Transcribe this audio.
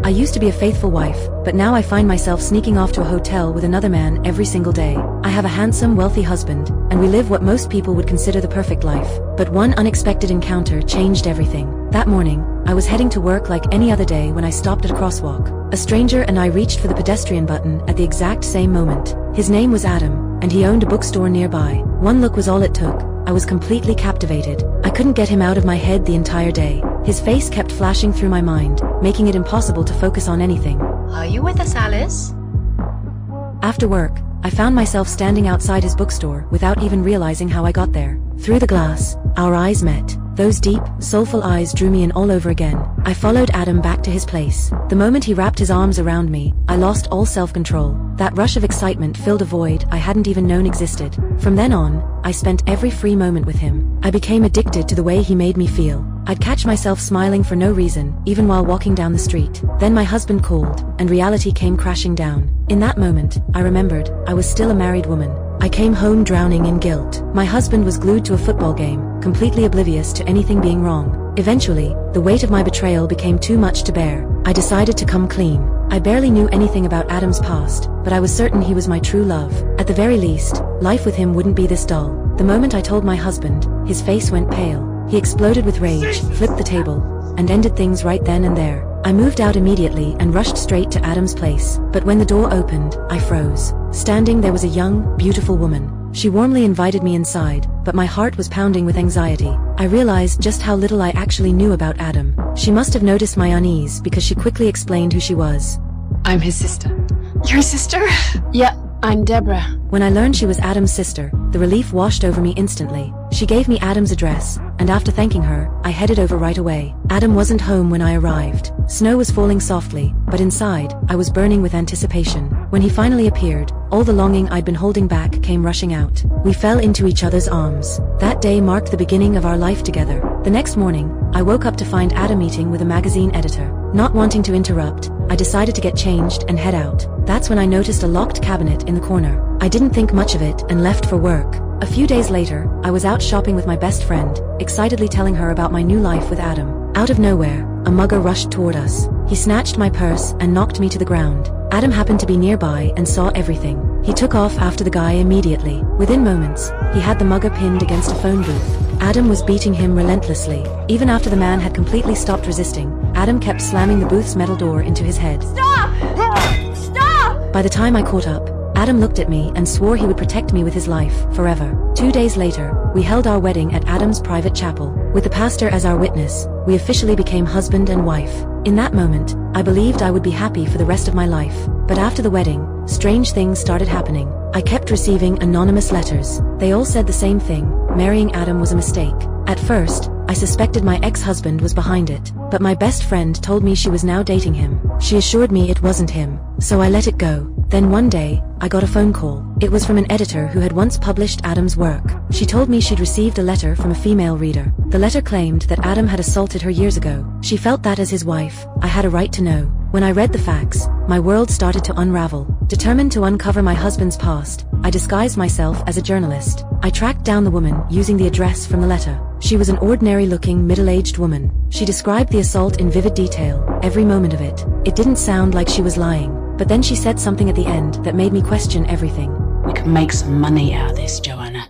I used to be a faithful wife, but now I find myself sneaking off to a hotel with another man every single day. I have a handsome, wealthy husband, and we live what most people would consider the perfect life. But one unexpected encounter changed everything. That morning, I was heading to work like any other day when I stopped at a crosswalk. A stranger and I reached for the pedestrian button at the exact same moment. His name was Adam, and he owned a bookstore nearby. One look was all it took. I was completely captivated. I couldn't get him out of my head the entire day. His face kept flashing through my mind, making it impossible to focus on anything. Are you with us, Alice? After work, I found myself standing outside his bookstore without even realizing how I got there. Through the glass, our eyes met. Those deep, soulful eyes drew me in all over again. I followed Adam back to his place. The moment he wrapped his arms around me, I lost all self-control. That rush of excitement filled a void I hadn't even known existed. From then on, I spent every free moment with him. I became addicted to the way he made me feel. I'd catch myself smiling for no reason, even while walking down the street. Then my husband called, and reality came crashing down. In that moment, I remembered I was still a married woman. I came home drowning in guilt. My husband was glued to a football game, completely oblivious to anything being wrong. Eventually, the weight of my betrayal became too much to bear. I decided to come clean. I barely knew anything about Adam's past, but I was certain he was my true love. At the very least, life with him wouldn't be this dull. The moment I told my husband, his face went pale. He exploded with rage, flipped the table, and ended things right then and there. I moved out immediately and rushed straight to Adam's place. But when the door opened, I froze. Standing there was a young, beautiful woman. She warmly invited me inside, but my heart was pounding with anxiety. I realized just how little I actually knew about Adam. She must have noticed my unease because she quickly explained who she was. I'm his sister. Your sister? Yeah, I'm Deborah. When I learned she was Adam's sister, the relief washed over me instantly. She gave me Adam's address, and after thanking her, I headed over right away. Adam wasn't home when I arrived. Snow was falling softly, but inside, I was burning with anticipation. When he finally appeared, all the longing I'd been holding back came rushing out. We fell into each other's arms. That day marked the beginning of our life together. The next morning, I woke up to find Adam meeting with a magazine editor. Not wanting to interrupt, I decided to get changed and head out. That's when I noticed a locked cabinet in the corner. I didn't think much of it and left for work. A few days later, I was out shopping with my best friend, excitedly telling her about my new life with Adam. Out of nowhere, a mugger rushed toward us. He snatched my purse and knocked me to the ground. Adam happened to be nearby and saw everything. He took off after the guy immediately. Within moments, he had the mugger pinned against a phone booth. Adam was beating him relentlessly. Even after the man had completely stopped resisting, Adam kept slamming the booth's metal door into his head. Stop! Stop! By the time I caught up, Adam looked at me and swore he would protect me with his life, forever. 2 days later, we held our wedding at Adam's private chapel. With the pastor as our witness, we officially became husband and wife. In that moment, I believed I would be happy for the rest of my life. But after the wedding, strange things started happening. I kept receiving anonymous letters. They all said the same thing: marrying Adam was a mistake. At first, I suspected my ex-husband was behind it, but my best friend told me she was now dating him. She assured me it wasn't him, so I let it go. Then one day, I got a phone call. It was from an editor who had once published Adam's work. She told me she'd received a letter from a female reader. The letter claimed that Adam had assaulted her years ago. She felt that as his wife, I had a right to know. When I read the facts, my world started to unravel. Determined to uncover my husband's past, I disguised myself as a journalist. I tracked down the woman using the address from the letter. She was an ordinary-looking, middle-aged woman. She described the assault in vivid detail, every moment of it. It didn't sound like she was lying, but then she said something at the end that made me question everything. We can make some money out of this, Joanna.